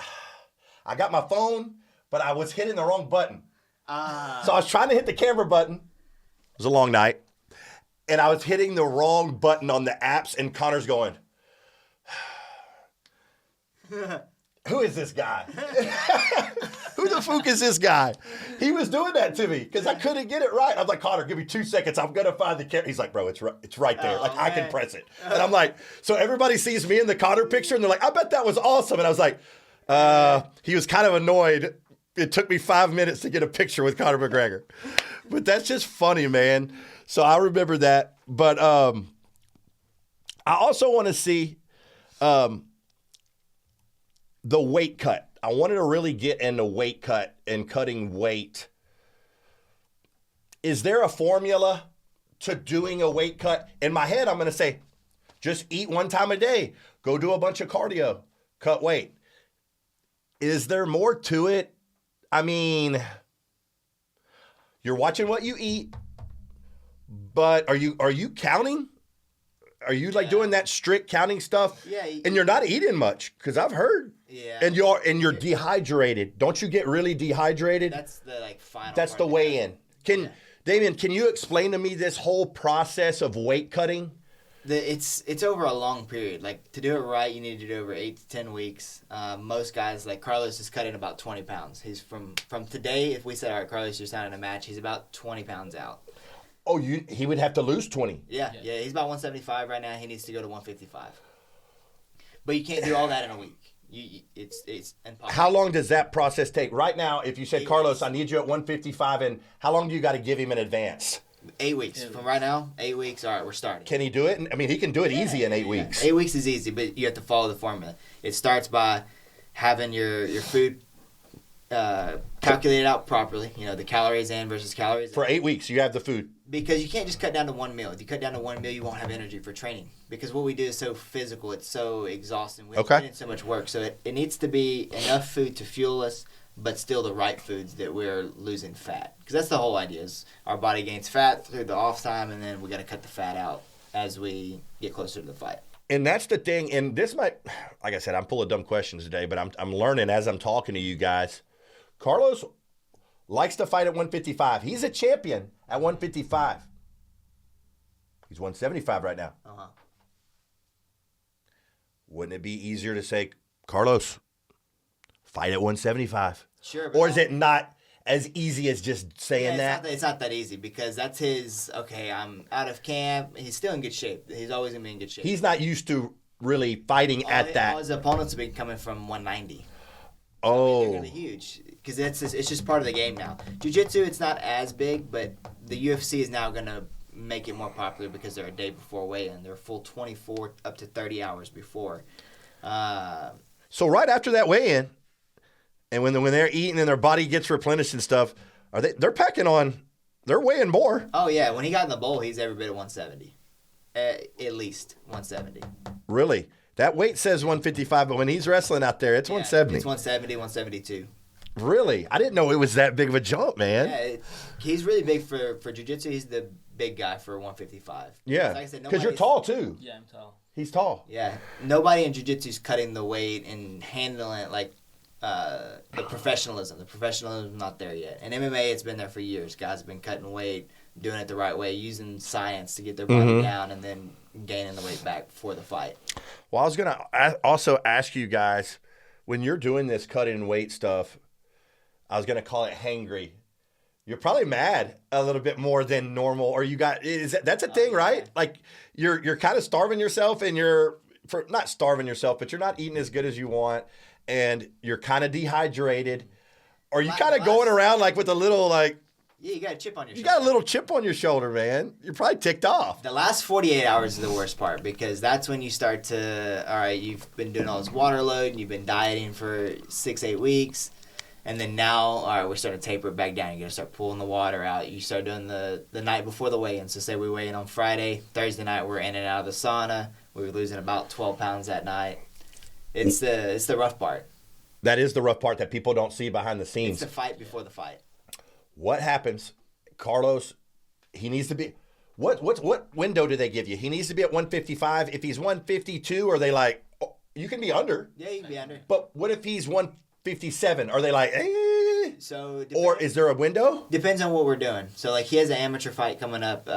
I got my phone, but I was hitting the wrong button. So I was trying to hit the camera button. It was a long night. And I was hitting the wrong button on the apps, and Connor's going, who is this guy? Who the fuck is this guy? He was doing that to me because I couldn't get it right. I was like, Connor, give me 2 seconds. I'm going to find the camera. He's like, bro, it's right there. I can press it. And I'm like, so everybody sees me in the Connor picture, and they're like, I bet that was awesome. And I was like, he was kind of annoyed. It took me 5 minutes to get a picture with Conor McGregor. But that's just funny, man. So I remember that. But I also want to see the weight cut. I wanted to really get into weight cut and cutting weight. Is there a formula to doing a weight cut? In my head, I'm going to say, just eat 1 time a day. Go do a bunch of cardio. Cut weight. Is there more to it? I mean, you're watching what you eat, but are you counting? Are you like doing that strict counting stuff? Yeah. And you're not eating much because I've heard. Yeah. And you're dehydrated. Don't you get really dehydrated? That's the final. That's the weigh-in. Damion, can you explain to me this whole process of weight cutting? It's over a long period. Like, to do it right, you need to do it over 8 to 10 weeks. Most guys, like Carlos, is cutting about 20 pounds. He's from today. If we said, all right, Carlos, you're signing a match, he's about 20 pounds out. Oh, he would have to lose 20. Yeah. He's about 175 right now. He needs to go to 155. But you can't do all that in a week. It's impossible. How long does that process take? Right now, if you said, 8 Carlos, weeks. I need you at 155, and how long do you got to give him in advance? 8 weeks. From right now, 8 weeks. All right, we're starting. Can he do it? I mean, he can do it easy in 8 weeks. 8 weeks is easy, but you have to follow the formula. It starts by having your food calculated out properly. You know, the calories in versus calories For out. 8 weeks, you have the food. Because you can't just cut down to one meal. If you cut down to one meal, you won't have energy for training. Because what we do is so physical, it's so exhausting. We put in so much work. So it needs to be enough food to fuel us, but still the right foods that we're losing fat. Because that's the whole idea is our body gains fat through the off time, and then we got to cut the fat out as we get closer to the fight. And that's the thing. And this might, like I said, I'm full of dumb questions today, but I'm learning as I'm talking to you guys. Carlos likes to fight at 155. He's a champion at 155. He's 175 right now. Uh-huh. Wouldn't it be easier to say, Carlos, fight at 175? Sure. Or is it not as easy as just saying that? It's not that easy because that's his, okay, I'm out of camp. He's still in good shape. He's always going to be in good shape. He's not used to really fighting at that. All his opponents have been coming from 190. Oh. They're really huge because it's just part of the game now. Jiu-Jitsu, it's not as big, but the UFC is now going to make it more popular because they're a day before weigh-in. They're a full 24 up to 30 hours before. So right after that weigh-in, and when they're eating and their body gets replenished and stuff, they're packing on, they're weighing more. Oh, yeah. When he got in the bowl, he's every bit of 170. At least 170. Really? That weight says 155, but when he's wrestling out there, it's 170. It's 170, 172. Really? I didn't know it was that big of a jump, man. Yeah, he's really big for jiu-jitsu. He's the big guy for 155. Yeah, like I said, because you're tall, too. Yeah, I'm tall. He's tall. Yeah. Nobody in jiu-jitsu is cutting the weight and handling it like the professionalism. The professionalism is not there yet. In MMA, it's been there for years. Guys have been cutting weight, doing it the right way, using science to get their body down, and then gaining the weight back before the fight. Well, I was going to also ask you guys, when you're doing this cutting weight stuff, I was going to call it hangry. You're probably mad a little bit more than normal, or that's a thing, right? Like you're kind of starving yourself, and not starving yourself, but you're not eating as good as you want, and you're kind of dehydrated, or you kind of going around like with a little like. Yeah, you got a chip on your shoulder. You got a little chip on your shoulder, man. You're probably ticked off. The last 48 hours is the worst part because that's when you start to, all right, you've been doing all this water load and you've been dieting for 6-8 weeks. And then now, all right, we're starting to taper it back down. You're going to start pulling the water out. You start doing the night before the weigh-in. So say we weigh in on Friday. Thursday night, we're in and out of the sauna. We were losing about 12 pounds that night. It's the rough part. That is the rough part that people don't see behind the scenes. It's the fight before the fight. What happens? Carlos, he needs to be. What window do they give you? He needs to be at 155. If he's 152, are they like, oh, you can be under? Yeah, you can be under. But what if he's 157? Are they like, So Or is there a window? depends on what we're doing. So like he has an amateur fight coming up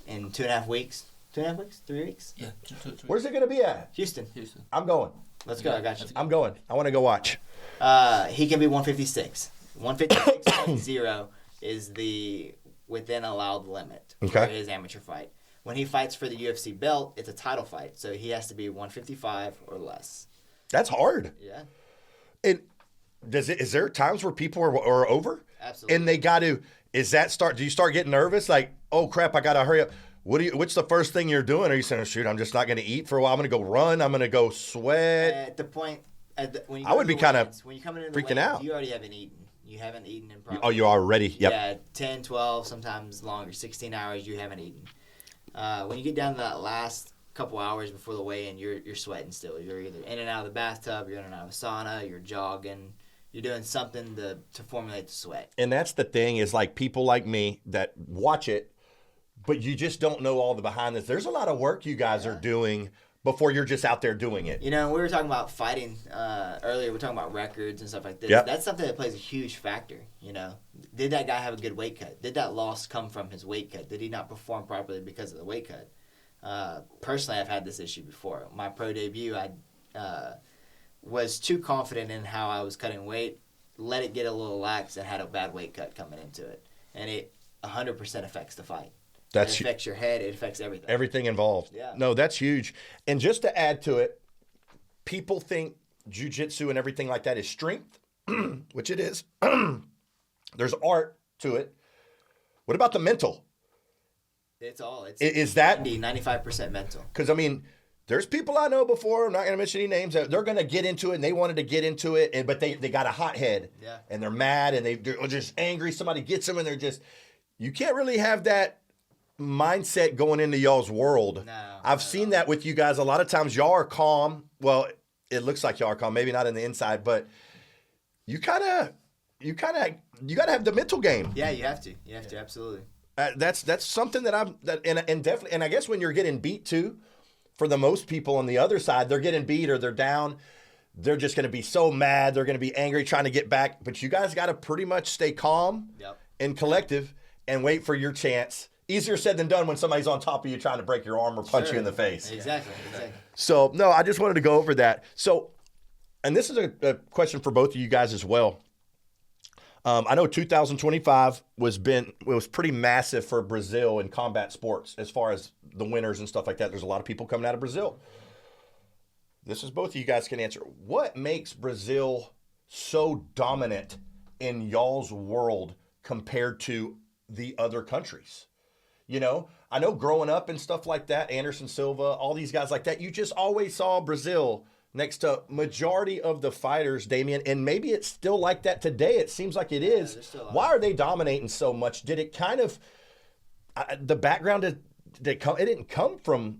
in 2.5 weeks. 2.5 weeks? 3 weeks? Yeah, two. Where's it going to be at? Houston. I'm going. Let's go. I got you. I'm going. I want to go watch. He can be 156. 156.0 is the within allowed limit for his amateur fight. When he fights for the UFC belt, it's a title fight, so he has to be 155 or less. That's hard. Yeah, And is there times where people are over? absolutely. And they got to, do you start getting nervous? Like, oh crap, I got to hurry up. What's the first thing you're doing? Are you saying, shoot, I'm just not going to eat for a while. I'm going to go run. I'm going to go sweat. At the point, when you I would be kind of when you come in freaking out. You already haven't eaten. You haven't eaten in probably. Oh, you are ready. Yep. Yeah, 10, 12, sometimes longer, 16 hours you haven't eaten. When you get down to that last couple hours before the weigh-in, you're sweating still. You're either in and out of the bathtub, you're in and out of a sauna, you're jogging, you're doing something to formulate the sweat. And that's the thing is like people like me that watch it, but you just don't know all the behind this. There's a lot of work you guys are doing before you're just out there doing it. You know, we were talking about fighting earlier. We're talking about records and stuff like this. Yep. That's something that plays a huge factor, you know. Did that guy have a good weight cut? Did that loss come from his weight cut? Did he not perform properly because of the weight cut? Personally, I've had this issue before. My pro debut, I was too confident in how I was cutting weight, let it get a little lax, and had a bad weight cut coming into it. And it 100% affects the fight. It affects your head. It affects everything. Everything involved. Yeah. No, that's huge. And just to add to it, people think jiu-jitsu and everything like that is strength, which it is. There's art to it. What about the mental? It's all. Is that 95% mental? Because, I mean, there's people I know before, I'm not going to mention any names, that they're going to get into it, and they wanted to get into it, but they got a hot head. Yeah. And they're mad, and they're just angry. Somebody gets them, and they're just, you can't really have that mindset going into y'all's world. No. I've seen that with you guys. A lot of times y'all are calm. Well, it looks like y'all are calm, maybe not in the inside, but you got to have the mental game. Yeah, you have to. You have to, absolutely. That's something that and definitely, and I guess when you're getting beat too, for the most people on the other side, they're getting beat or they're down, they're just going to be so mad, they're going to be angry, trying to get back. But you guys got to pretty much stay calm and collective and wait for your chance. Easier said than done when somebody's on top of you trying to break your arm or punch you in the face. Exactly. So, no, I just wanted to go over that. So, and this is a question for both of you guys as well. I know 2025 was pretty massive for Brazil in combat sports as far as the winners and stuff like that. There's a lot of people coming out of Brazil. This is both of you guys can answer. What makes Brazil so dominant in y'all's world compared to the other countries? You know, I know growing up and stuff like that, Anderson Silva, all these guys like that, you just always saw Brazil next to majority of the fighters, Damion, and maybe it's still like that today. It seems like it is. Why are they dominating so much? Did it kind of, the background, it didn't come from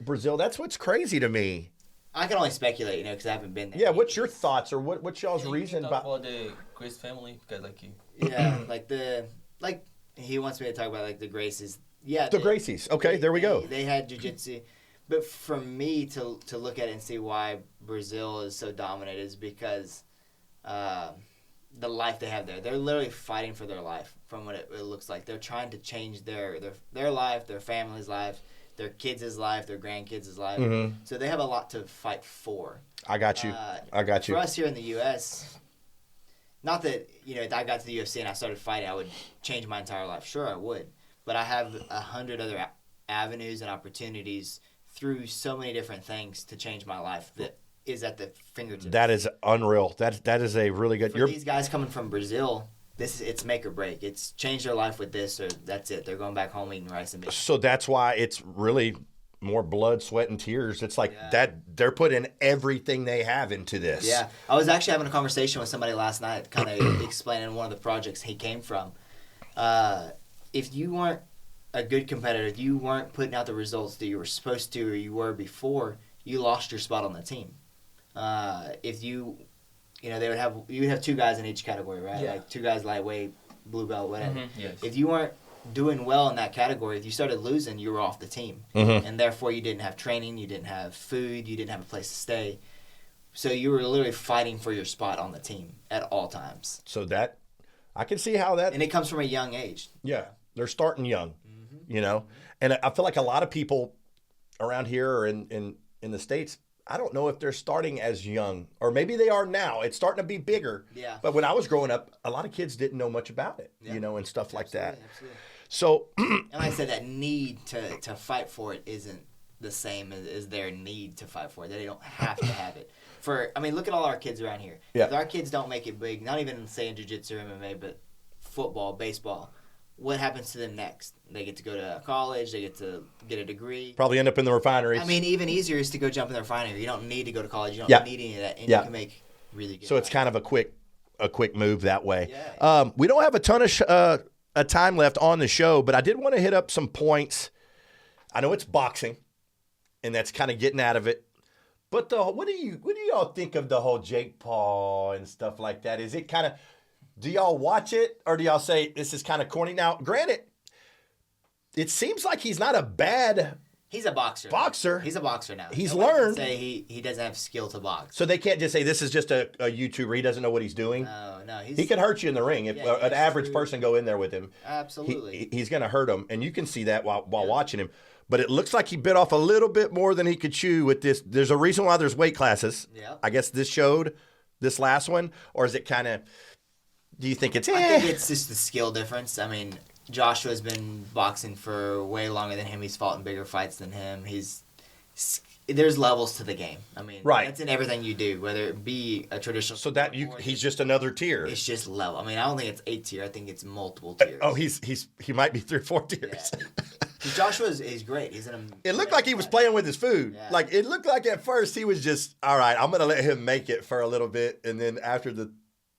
Brazil? That's what's crazy to me. I can only speculate, you know, because I haven't been there. Yeah, what's your thoughts or what's y'all's reason? About the Grace family, because like you. Yeah, like he wants me to talk about like the Gracies. Yeah, the Gracies. Okay, there we go. They had jiu-jitsu. But for me to look at it and see why Brazil is so dominant is because the life they have there. They're literally fighting for their life from what it looks like. They're trying to change their life, their family's life, their kids' life, their grandkids' life. Mm-hmm. So they have a lot to fight for. I got you. For us here in the U.S., not that, you know, if I got to the UFC and I started fighting, I would change my entire life. Sure, I would. But I have 100 other avenues and opportunities through so many different things to change my life that is at the fingertips. That is unreal. That is a really good. For these guys coming from Brazil, it's make or break. It's change their life with this, or that's it. They're going back home eating rice and beans. So that's why it's really more blood, sweat, and tears. It's like that they're putting everything they have into this. Yeah, I was actually having a conversation with somebody last night, kind of explaining one of the projects he came from. If you weren't a good competitor, if you weren't putting out the results that you were supposed to or you were before, you lost your spot on the team. If you know, you would have two guys in each category, right? Yeah. Like two guys lightweight, blue belt, whatever. Mm-hmm, yes. If you weren't doing well in that category, if you started losing, you were off the team. Mm-hmm. And therefore you didn't have training, you didn't have food, you didn't have a place to stay. So you were literally fighting for your spot on the team at all times. So that I can see how that. And it comes from a young age. Yeah, they're starting young, And I feel like a lot of people around here or in the States, I don't know if they're starting as young, or maybe they are now. It's starting to be bigger. Yeah. But when I was growing up, a lot of kids didn't know much about it, and stuff like that. Absolutely. So, and like I said, that need to fight for it isn't the same as their need to fight for it. They don't have to have it. Look at all our kids around here. Yeah. If our kids don't make it big, not even say in jiu-jitsu or MMA, but football, baseball, what happens to them next? They get to go to college. They get to get a degree. probably end up in the refineries. Even easier is to go jump in the refinery. You don't need to go to college. You don't need any of that, and you can make really good. So it's kind of a quick move that way. Yeah. We don't have a ton of time left on the show, but I did want to hit up some points. I know it's boxing, and that's kind of getting out of it. But what do y'all think of the whole Jake Paul and stuff like that? Is it kind of, do y'all watch it, or do y'all say this is kind of corny? Now, granted, it seems like he's not a bad He's a boxer. He's a boxer now. He's Nobody can learned. say he doesn't have skill to box. So they can't just say this is just a YouTuber. He doesn't know what he's doing. No. He could hurt you in the ring if an average person go in there with him. Absolutely. He's going to hurt him, and you can see that while watching him. But it looks like he bit off a little bit more than he could chew with this. There's a reason why there's weight classes. Yep. I guess this showed this last one, or is it kind of? Do you think it's? I think it's just the skill difference. Joshua's been boxing for way longer than him. He's fought in bigger fights than him. There's levels to the game. Right. That's in everything you do, whether it be a traditional. So that he's just another tier. It's just level. I don't think it's 8 tier. I think it's multiple tiers. Oh, he might be 3 or 4 tiers. Yeah. Joshua is great. It looked like he was playing with his food. Yeah. Like it looked like at first he was just, all right, I'm gonna let him make it for a little bit, and then after the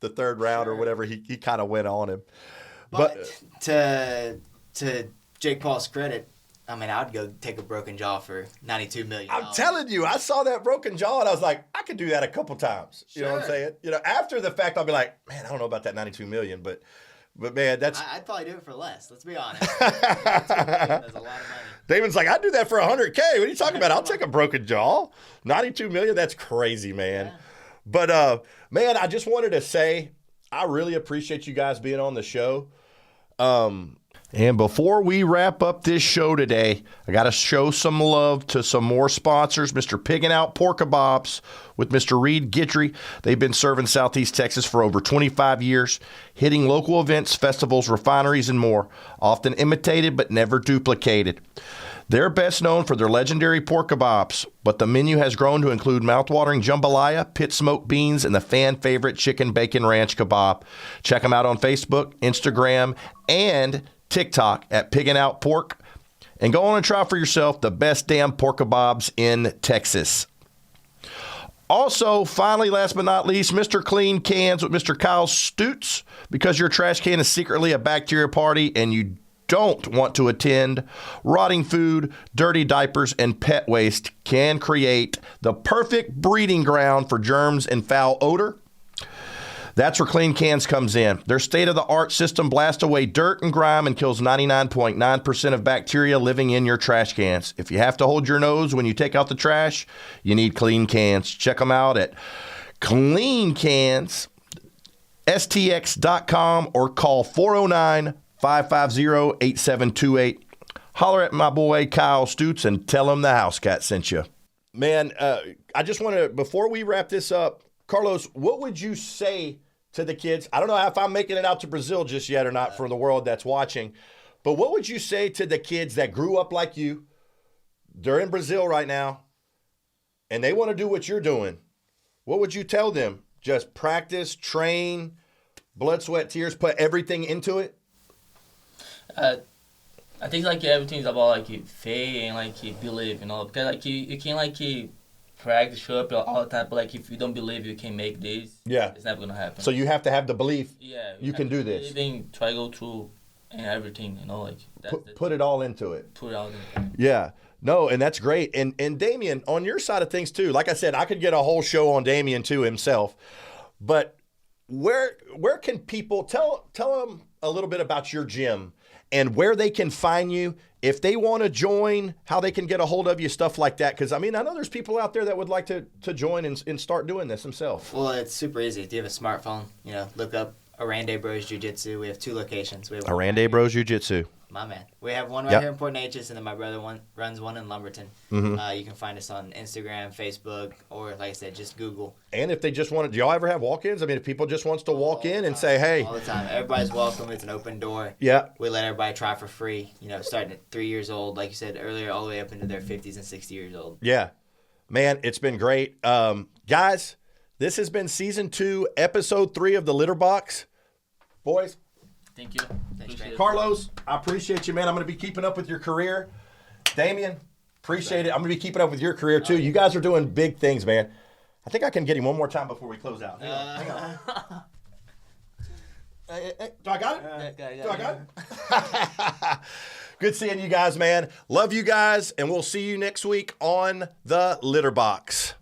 third round or whatever, he kind of went on him. But to Jake Paul's credit, I'd go take a broken jaw for $92 million. I'm telling you, I saw that broken jaw and I was like, I could do that a couple times. You know what I'm saying? After the fact, I'll be like, man, I don't know about that $92 million, but man, that's. I'd probably do it for less. Let's be honest. That's a lot of money. Damon's like, I'd do that for $100K. What are you talking about? I'll take a broken jaw. $92 million. That's crazy, man. Yeah. But man, I just wanted to say, I really appreciate you guys being on the show. And before we wrap up this show today, I got to show some love to some more sponsors. Mr. Piggin' Out Pork Kebabs with Mr. Reed Guidry. They've been serving Southeast Texas for over 25 years, hitting local events, festivals, refineries, and more, often imitated but never duplicated. They're best known for their legendary pork kebabs, but the menu has grown to include mouthwatering jambalaya, pit smoked beans, and the fan favorite chicken bacon ranch kebab. Check them out on Facebook, Instagram, and TikTok at Piggin' Out Pork, and go on and try for yourself the best damn pork kebabs in Texas. Also, finally, last but not least, Mr. Clean Cans with Mr. Kyle Stutz. Because your trash can is secretly a bacteria party and you don't want to attend, rotting food, dirty diapers, and pet waste can create the perfect breeding ground for germs and foul odor. That's where Clean Cans comes in. Their state-of-the-art system blasts away dirt and grime and kills 99.9% of bacteria living in your trash cans. If you have to hold your nose when you take out the trash, you need Clean Cans. Check them out at cleancansstx.com or call 409-550-8728. Holler at my boy Kyle Stutz and tell him the house cat sent you. Man, I just want to, before we wrap this up, Carlos, what would you say to the kids? I don't know if I'm making it out to Brazil just yet or not for the world that's watching, but what would you say to the kids that grew up like you? They're in Brazil right now, and they want to do what you're doing. What would you tell them? Just practice, train, blood, sweat, tears, put everything into it? I think everything's about faith and believe, because you can't practice, show up all the time, but if you don't believe you can make this, it's never gonna happen. So you have to have the belief. Yeah, you can do this. Try to go through and everything, put it all into it. Put it all into it. Yeah. No, and that's great. And Damion, on your side of things too, like I said, I could get a whole show on Damion too himself. But where can people tell them a little bit about your gym and where they can find you if they want to join, how they can get a hold of you, stuff like that. Because, I mean, I know there's people out there that would like to join and start doing this themselves. Well, it's super easy. If you have a smartphone, look up Oranday Bros Jiu-Jitsu. We have 2 locations. We have Oranday Bros Jiu-Jitsu. My man. We have one right here in Port Neches, and then my brother runs one in Lumberton. Mm-hmm. You can find us on Instagram, Facebook, or like I said, just Google. And if they just want to, do y'all ever have walk-ins? I mean, if people just wants to walk in and say, hey. All the time. Everybody's welcome. It's an open door. Yeah. We let everybody try for free, starting at 3 years old, like you said earlier, all the way up into their 50s and 60 years old. Yeah. Man, it's been great. Guys, this has been Season 2, Episode 3 of the Litterbox. Boys. Thank you. Thanks, Appreciate it. Carlos, I appreciate you, man. I'm going to be keeping up with your career. Damion, appreciate it. I'm going to be keeping up with your career, too. You guys are doing big things, man. I think I can get him one more time before we close out. Hang on. Do I got it? Do I got it? Good seeing you guys, man. Love you guys, and we'll see you next week on the Litterbox.